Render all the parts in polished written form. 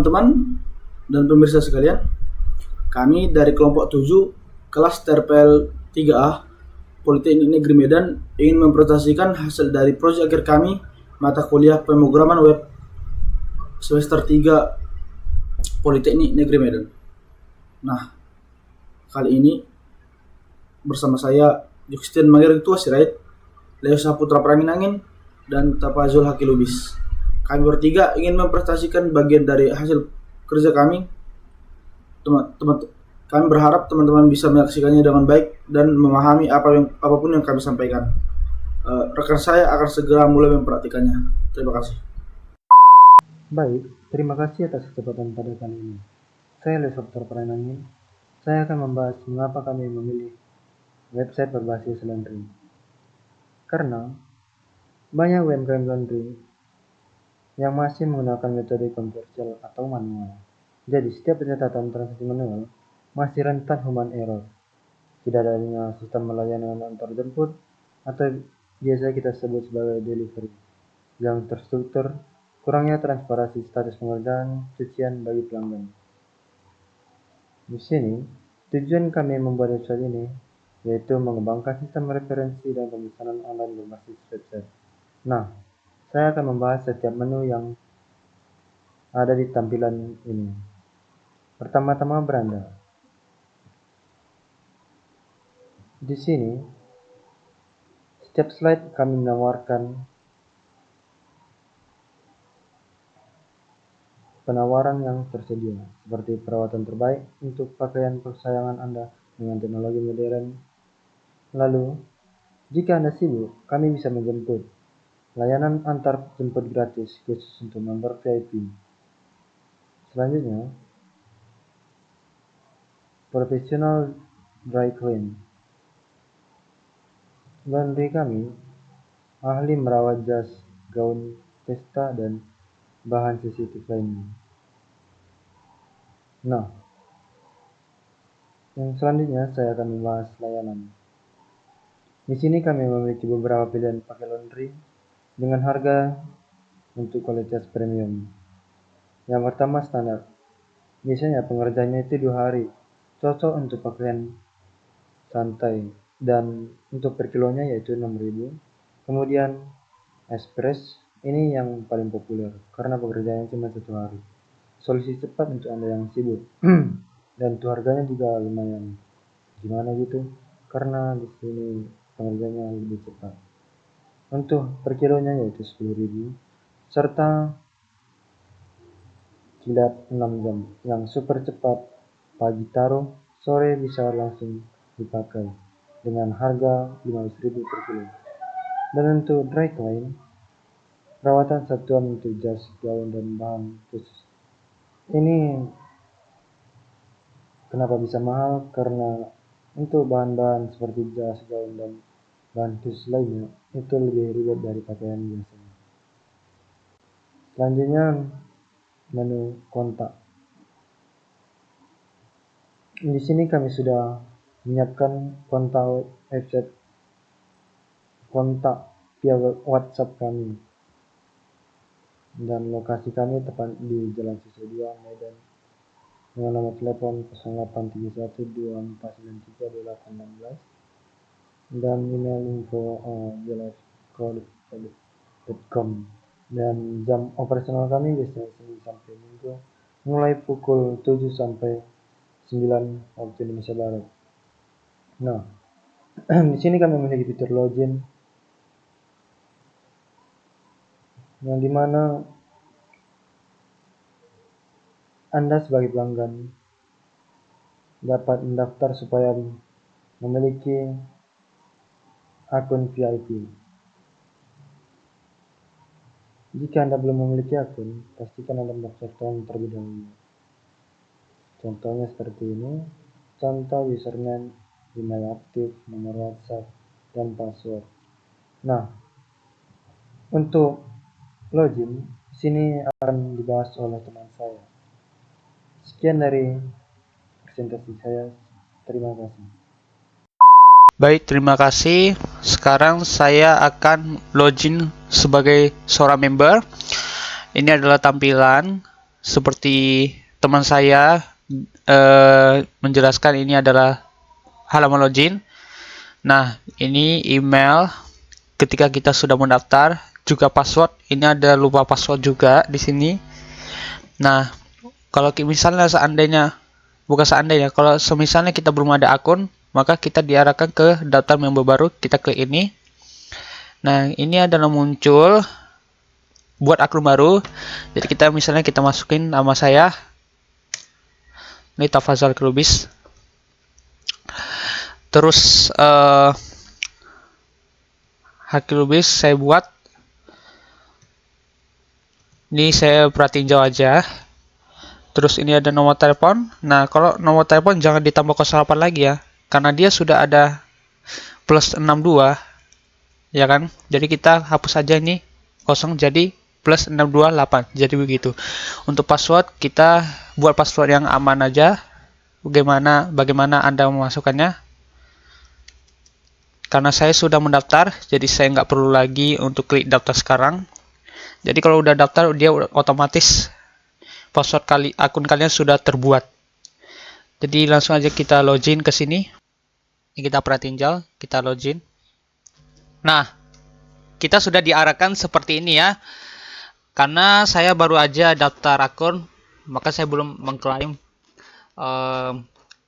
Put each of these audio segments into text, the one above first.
teman-teman dan pemirsa sekalian, kami dari kelompok 7 kelas TRPL 3A Politeknik Negeri Medan ingin mempresentasikan hasil dari proyek akhir kami mata kuliah pemrograman web semester 3 Politeknik Negeri Medan. Nah, kali ini bersama saya Justin Magir Ketua Sirait, Leo Saputra Perangin-Angin, dan Tapazul Hakilubis. Kami bertiga ingin mempresentasikan bagian dari hasil kerja kami. Kami berharap teman-teman bisa menyaksikannya dengan baik dan memahami apapun yang kami sampaikan. Rekan saya akan segera mulai mempraktikannya. Terima kasih. Baik, terima kasih atas kesempatan pada kali ini. Saya Leo Saputra Perangin-Angin. Saya akan membahas mengapa kami memilih website berbasis laundry. Karena banyak UMKM laundry yang masih menggunakan metode konvensional atau manual. Jadi setiap pencatatan transaksi manual masih rentan human error. Tidak adanya sistem layanan antar jemput atau biasa kita sebut sebagai delivery yang terstruktur, kurangnya transparansi status pengerjaan cucian bagi pelanggan. Di sini, tujuan kami membuat website ini yaitu mengembangkan sistem referensi dan pemesanan online berbasis website. Nah, saya akan membahas setiap menu yang ada di tampilan ini. Pertama-tama beranda. Di sini, setiap slide kami menawarkan penawaran yang tersedia, seperti perawatan terbaik untuk pakaian kesayangan Anda dengan teknologi modern. Lalu, jika Anda sibuk, kami bisa menjemput. Layanan antar jemput gratis khusus untuk member VIP. Selanjutnya, professional dry clean. Laundry kami ahli merawat jas, gaun pesta, dan bahan sensitif lainnya. Nah, yang selanjutnya saya akan membahas layanan. Di sini kami memiliki beberapa pilihan pakai laundry dengan harga untuk kualitas premium. Yang pertama standar. Biasanya pengerjaannya itu 2 hari. Cocok untuk pakaian santai dan untuk per kilonya yaitu 6.000. Kemudian express ini yang paling populer karena pekerjaannya cuma 1 hari. Solusi cepat untuk Anda yang sibuk. Dan itu harganya juga lumayan gimana gitu karena di sini pengerjaannya lebih cepat. Untuk per kilonya yaitu 10.000 serta kilat 6 jam yang super cepat, pagi taruh, sore bisa langsung dipakai dengan harga 15.000 per kilo. Dan untuk dry clean, perawatan satuan untuk jas, gaun, dan bahan khusus. Ini kenapa bisa mahal? Karena untuk bahan-bahan seperti jas, gaun, dan bahan khusus lainnya itu lebih ribet dari pakaian biasanya. Selanjutnya menu kontak. Di sini kami sudah menyiapkan kontak website kontak via WhatsApp kami. Dan lokasi kami tepat di Jalan Siswa 2 Medan dengan nomor telepon 083124932816 dan email info@jelafcode.com. Dan jam operasional kami biasanya Senin sampai Minggu mulai pukul 7 sampai 9 waktu Indonesia Barat. Nah, di sini kami memiliki fitur login yang dimana Anda sebagai pelanggan dapat mendaftar supaya memiliki akun VIP. Jika Anda belum memiliki akun, pastikan Anda mendaftarkan terlebih dahulu. Contohnya seperti ini. Contoh username, email aktif, nomor WhatsApp, dan password. Nah, untuk login, sini akan dibahas oleh teman saya. Sekian dari presentasi saya. Terima kasih. Baik, terima kasih. Sekarang saya akan login sebagai seorang member. Ini adalah tampilan seperti teman saya menjelaskan, ini adalah halaman login. Nah, ini email ketika kita sudah mendaftar, juga password. Ini ada lupa password juga di sini. Nah, kalau misalnya kalau semisalnya kita belum ada akun, maka kita diarahkan ke daftar member baru. Kita klik ini. Nah, ini adalah muncul buat akun baru. Jadi misalnya kita masukin nama saya, ini Tafazal Lubis. Terus Haki Lubis saya buat. Ini saya pratinjau aja. Terus ini ada nomor telepon. Nah, kalau nomor telepon jangan ditambah 08 lagi ya, karena dia sudah ada plus 62, ya kan? Jadi kita hapus saja ini kosong, jadi plus 628. Jadi begitu. Untuk password kita buat password yang aman aja. Bagaimana Anda memasukkannya? Karena saya sudah mendaftar, jadi saya nggak perlu lagi untuk klik daftar sekarang. Jadi kalau udah daftar, dia otomatis password akun kalian sudah terbuat. Jadi langsung aja kita login ke sini. Ini kita pratinjal, kita login. Nah, kita sudah diarahkan seperti ini ya. Karena saya baru aja daftar akun, maka saya belum mengklaim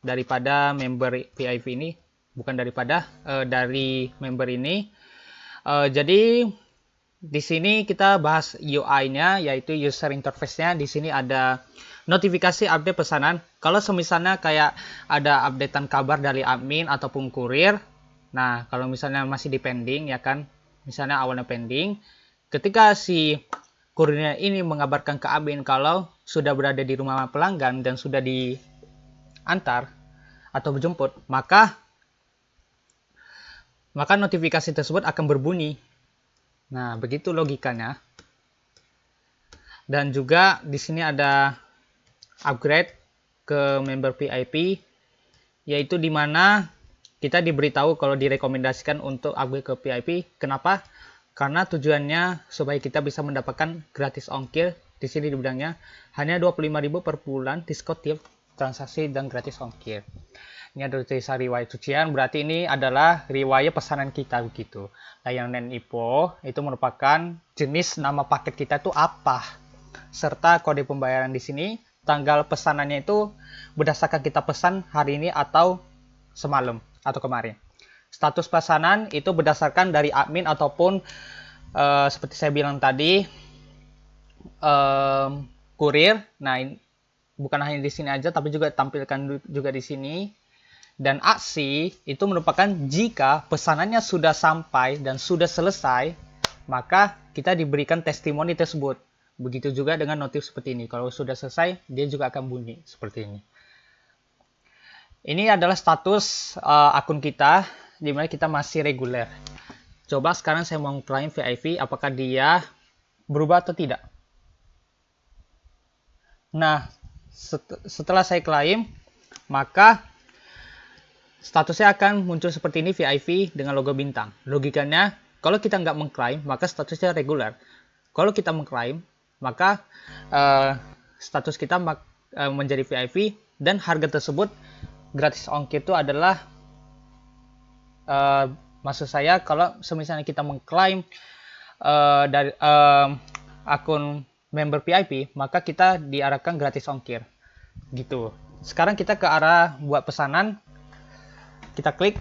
daripada member VIP ini. Bukan dari member ini. Jadi di sini kita bahas UI-nya, yaitu user interface-nya. Di sini ada notifikasi update pesanan. Kalau semisalnya kayak ada updatean kabar dari admin ataupun kurir. Nah, kalau misalnya masih di pending ya kan, misalnya awalnya pending, ketika si kurirnya ini mengabarkan ke admin kalau sudah berada di rumah pelanggan dan sudah diantar atau dijemput, maka notifikasi tersebut akan berbunyi. Nah, begitu logikanya. Dan juga di sini ada upgrade ke member VIP, yaitu di mana kita diberitahu kalau direkomendasikan untuk upgrade ke VIP. Kenapa? Karena tujuannya supaya kita bisa mendapatkan gratis ongkir. Di sini dibilangnya hanya 25.000 per bulan, diskon tiap transaksi dan gratis ongkir. Ini ada tulisan riwayat cucian, berarti ini adalah riwayat pesanan kita begitu. Layanan IPO itu merupakan jenis nama paket kita itu apa, serta kode pembayaran di sini. Tanggal pesanannya itu berdasarkan kita pesan hari ini atau semalam atau kemarin. Status pesanan itu berdasarkan dari admin ataupun seperti saya bilang tadi kurir. Nah, bukan hanya di sini aja, tapi juga tampilkan juga di sini. Dan aksi itu merupakan jika pesanannya sudah sampai dan sudah selesai, maka kita diberikan testimoni tersebut. Begitu juga dengan notif seperti ini. Kalau sudah selesai, dia juga akan bunyi seperti ini. Ini adalah status akun kita, di mana kita masih reguler. Coba sekarang saya mau klaim VIP, apakah dia berubah atau tidak. Nah, setelah saya klaim, maka statusnya akan muncul seperti ini, VIP dengan logo bintang. Logikanya, kalau kita nggak mengklaim, maka statusnya reguler. Kalau kita mengklaim, maka status kita menjadi VIP, dan harga tersebut gratis ongkir itu adalah maksud saya kalau misalnya kita mengklaim dari akun member VIP, maka kita diarahkan gratis ongkir gitu. Sekarang kita ke arah buat pesanan, kita klik.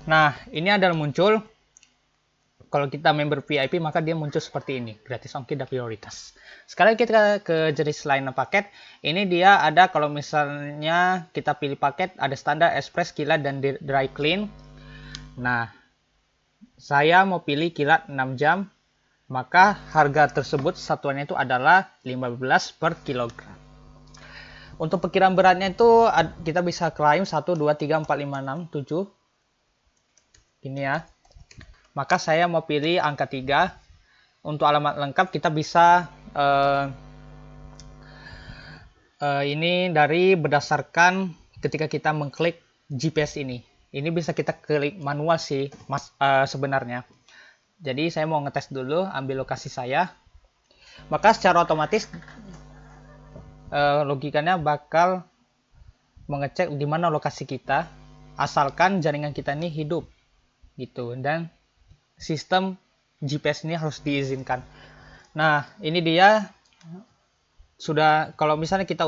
Nah, ini adalah muncul kalau kita member VIP, maka dia muncul seperti ini, gratis ongkir dan prioritas. Sekarang kita ke jenis layanan paket. Ini dia ada, kalau misalnya kita pilih paket, ada standar, express, kilat, dan dry clean. Nah, saya mau pilih kilat 6 jam, maka harga tersebut satuannya itu adalah 15 per kilogram. Untuk perkiraan beratnya itu kita bisa klaim 1, 2, 3, 4, 5, 6, 7. Ini ya. Maka saya mau pilih angka 3. Untuk alamat lengkap kita bisa ini dari berdasarkan ketika kita mengklik GPS ini. Ini bisa kita klik manual sih sebenarnya. Jadi saya mau ngetes dulu, ambil lokasi saya. Maka secara otomatis logikanya bakal mengecek di mana lokasi kita, asalkan jaringan kita ini hidup gitu, dan sistem GPS ini harus diizinkan. Nah, ini dia sudah, kalau misalnya kita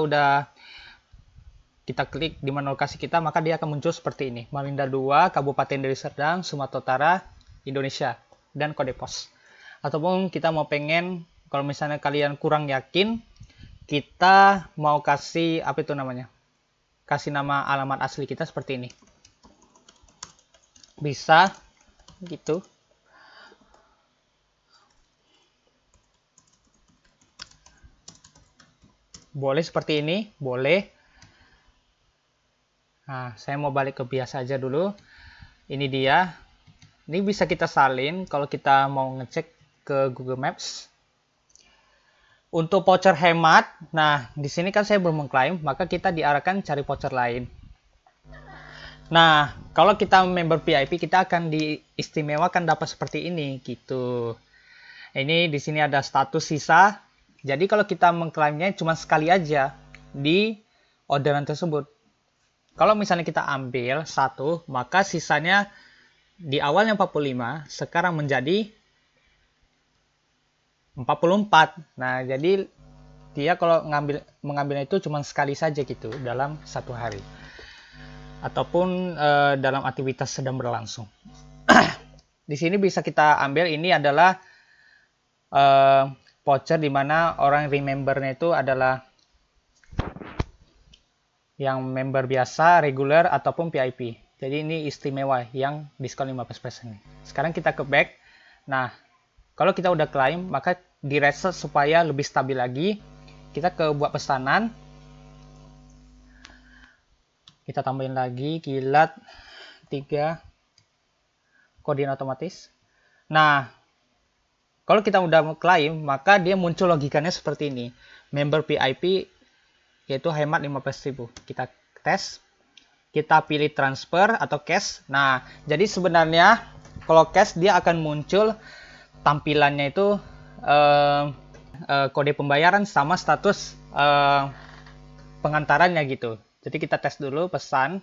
klik di mana lokasi kita, maka dia akan muncul seperti ini. Malinda 2, Kabupaten Deli Serdang, Sumatera Utara, Indonesia, dan kode pos. Ataupun kita mau pengen, kalau misalnya kalian kurang yakin, kita mau kasih apa itu namanya? Kasih nama alamat asli kita seperti ini. Bisa gitu. Boleh seperti ini, boleh. Nah, saya mau balik ke biasa aja dulu. Ini dia. Ini bisa kita salin kalau kita mau ngecek ke Google Maps. Untuk voucher hemat, nah di sini kan saya belum mengklaim, maka kita diarahkan cari voucher lain. Nah, kalau kita member VIP, kita akan diistimewakan dapat seperti ini gitu. Ini di sini ada status sisa. Jadi kalau kita mengklaimnya cuma sekali aja di orderan tersebut. Kalau misalnya kita ambil satu, maka sisanya di awalnya 45, sekarang menjadi 44. Nah, jadi dia kalau mengambilnya itu cuma sekali saja gitu dalam satu hari. Ataupun dalam aktivitas sedang berlangsung. Di sini bisa kita ambil, ini adalah voucher di mana orang remembernya itu adalah yang member biasa, regular, ataupun VIP. Jadi ini istimewa yang diskon 15%. Sekarang kita ke back. Nah, kalau kita udah klaim, maka di reset supaya lebih stabil lagi. Kita ke buat pesanan. Kita tambahin lagi kilat 3 koordinat otomatis. Nah, kalau kita udah klaim, maka dia muncul logikanya seperti ini. Member VIP yaitu hemat 15.000. Kita tes. Kita pilih transfer atau cash. Nah, jadi sebenarnya kalau cash dia akan muncul tampilannya itu kode pembayaran sama status pengantarannya gitu. Jadi kita tes dulu pesan.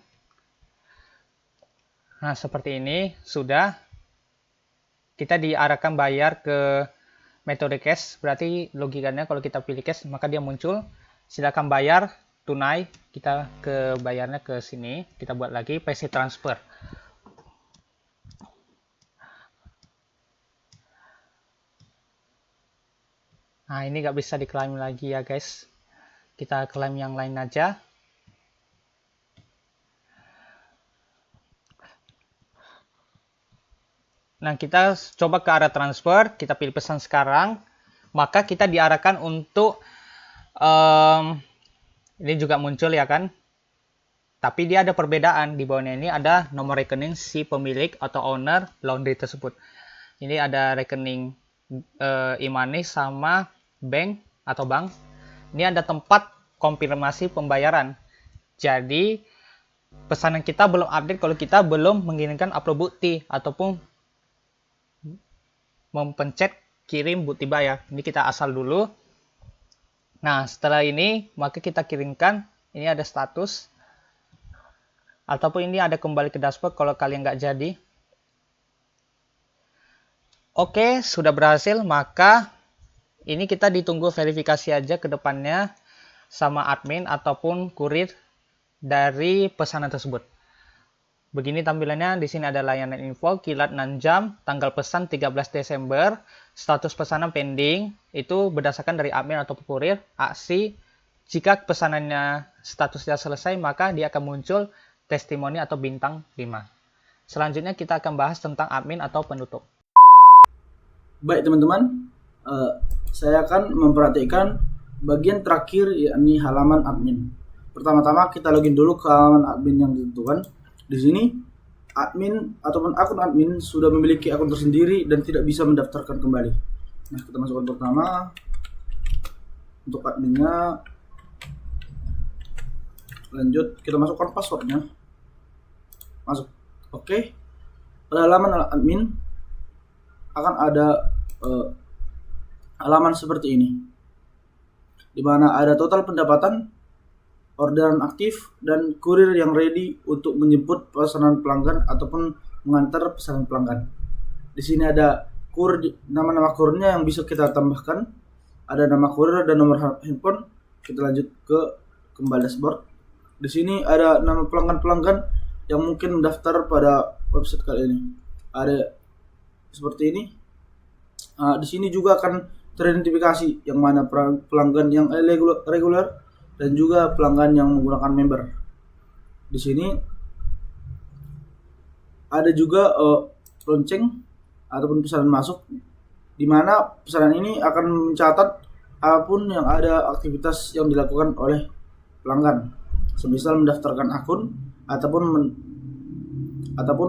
Nah, seperti ini sudah. Kita diarahkan bayar ke metode cash. Berarti logikanya kalau kita pilih cash maka dia muncul. Silakan bayar tunai. Kita ke bayarnya ke sini. Kita buat lagi PC transfer. Nah, ini nggak bisa diklaim lagi ya guys. Kita klaim yang lain aja. Nah, kita coba ke arah transfer. Kita pilih pesan sekarang. Maka kita diarahkan untuk ini juga muncul ya kan. Tapi dia ada perbedaan. Di bawahnya ini ada nomor rekening si pemilik atau owner laundry tersebut. Ini ada rekening e-money sama bank atau bank. Ini ada tempat konfirmasi pembayaran. Jadi pesanan kita belum update kalau kita belum mengirimkan upload bukti ataupun mempencet kirim bukti bayar. Ini kita asal dulu. Nah, setelah ini maka kita kirimkan. Ini ada status. Ataupun ini ada kembali ke dashboard kalau kalian nggak jadi. Oke, sudah berhasil. Maka ini kita ditunggu verifikasi aja ke depannya sama admin ataupun kurir dari pesanan tersebut. Begini tampilannya. Di sini ada layanan info, kilat 6 jam, tanggal pesan 13 Desember, status pesanan pending, itu berdasarkan dari admin atau kurir, aksi. Jika pesanannya statusnya selesai, maka dia akan muncul testimoni atau bintang 5. Selanjutnya kita akan bahas tentang admin atau penutup. Baik teman-teman, saya akan memperhatikan bagian terakhir yakni halaman admin. Pertama-tama kita login dulu ke halaman admin yang ditentukan. Di sini admin ataupun akun admin sudah memiliki akun tersendiri dan tidak bisa mendaftarkan kembali. Nah, kita masukkan pertama untuk adminnya. Lanjut, kita masukkan passwordnya. Masuk. Oke. Pada halaman admin akan ada halaman seperti ini. di mana ada total pendapatan, orderan aktif, dan kurir yang ready untuk menjemput pesanan pelanggan ataupun mengantar pesanan pelanggan. Di sini ada nama-nama kurirnya yang bisa kita tambahkan. Ada nama kurir dan nomor handphone. Kita lanjut ke kembali dashboard. Di sini ada nama pelanggan-pelanggan yang mungkin mendaftar pada website kali ini. Ada seperti ini. Di sini juga akan teridentifikasi yang mana pelanggan yang reguler dan juga pelanggan yang menggunakan member. Di sini ada juga lonceng ataupun pesanan masuk, di mana pesanan ini akan mencatat apapun yang ada aktivitas yang dilakukan oleh pelanggan, semisal mendaftarkan akun ataupun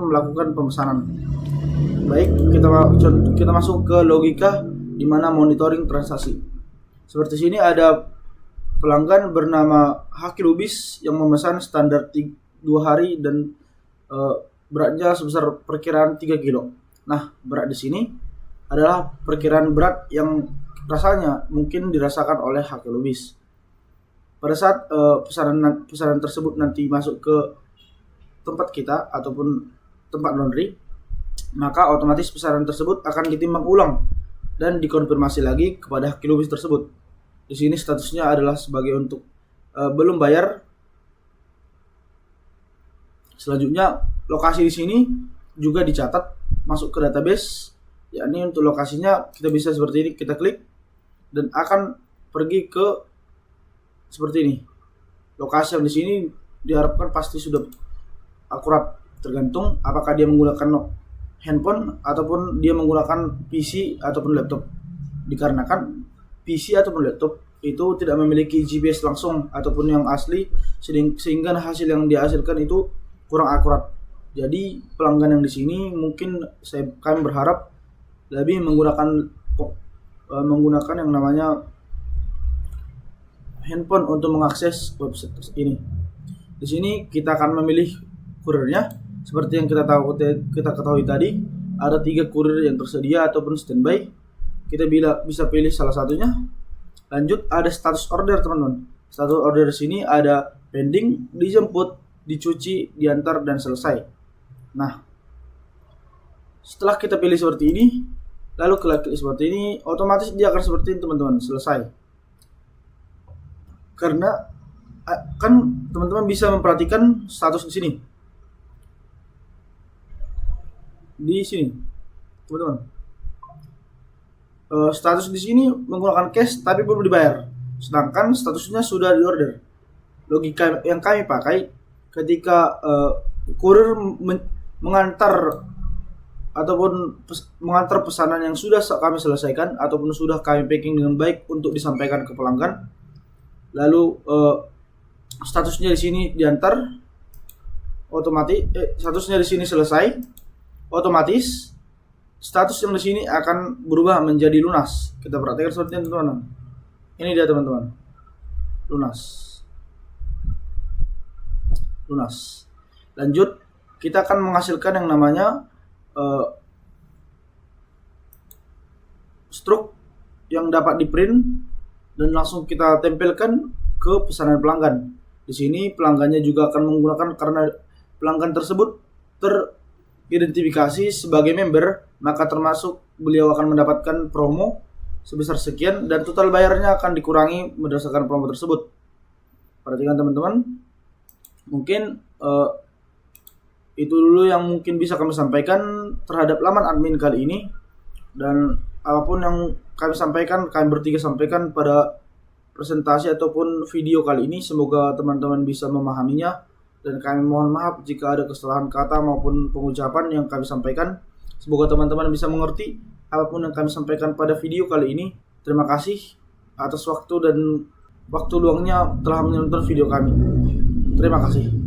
melakukan pemesanan. Baik, kita masuk ke logika di mana monitoring transaksi. Seperti sini ada pelanggan bernama Haki Lubis yang memesan standar 2 hari dan beratnya sebesar perkiraan 3 kilo. Nah, berat di sini adalah perkiraan berat yang rasanya mungkin dirasakan oleh Haki Lubis. Pada saat pesanan tersebut nanti masuk ke tempat kita ataupun tempat laundry, maka otomatis pesanan tersebut akan ditimbang ulang dan dikonfirmasi lagi kepada Haki Lubis tersebut. Di sini statusnya adalah sebagai untuk belum bayar. Selanjutnya, lokasi di sini juga dicatat masuk ke database, yakni untuk lokasinya kita bisa seperti ini, kita klik dan akan pergi ke seperti ini. Lokasi yang di sini diharapkan pasti sudah akurat, tergantung apakah dia menggunakan handphone ataupun dia menggunakan PC ataupun laptop. Dikarenakan PC ataupun laptop itu tidak memiliki GPS langsung ataupun yang asli, sehingga hasil yang dihasilkan itu kurang akurat. Jadi pelanggan yang di sini mungkin kami berharap lebih menggunakan yang namanya handphone untuk mengakses website ini. Di sini kita akan memilih kurirnya. Seperti yang kita ketahui tadi, ada 3 kurir yang tersedia ataupun standby. Kita bisa pilih salah satunya. Lanjut, ada status order, teman-teman. Status order di sini ada pending, dijemput, dicuci, diantar, dan selesai. Nah, setelah kita pilih seperti ini, lalu klik seperti ini, otomatis dia akan seperti ini, teman-teman, selesai. Karena kan teman-teman bisa memperhatikan status di sini. Di sini, teman-teman. Status di sini menggunakan cash tapi belum dibayar. Sedangkan statusnya sudah diorder. Logika yang kami pakai ketika kurir mengantar ataupun mengantar pesanan yang sudah kami selesaikan ataupun sudah kami packing dengan baik untuk disampaikan ke pelanggan, lalu statusnya di sini diantar, otomatis statusnya di sini selesai, otomatis status yang di sini akan berubah menjadi lunas. Kita perhatikan seperti ini, teman-teman. Ini dia, teman-teman, lunas. Lanjut, kita akan menghasilkan yang namanya struk yang dapat diprint dan langsung kita tempelkan ke pesanan pelanggan. Di sini pelanggannya juga akan menggunakan, karena pelanggan tersebut teridentifikasi sebagai member, maka termasuk beliau akan mendapatkan promo sebesar sekian dan total bayarnya akan dikurangi berdasarkan promo tersebut. Perhatikan, teman-teman. Mungkin itu dulu yang mungkin bisa kami sampaikan terhadap laman admin kali ini, dan apapun yang kami sampaikan, kami bertiga sampaikan pada presentasi ataupun video kali ini, semoga teman-teman bisa memahaminya, dan kami mohon maaf jika ada kesalahan kata maupun pengucapan yang kami sampaikan. Semoga teman-teman bisa mengerti apapun yang kami sampaikan pada video kali ini. Terima kasih atas waktu luangnya telah menonton video kami. Terima kasih.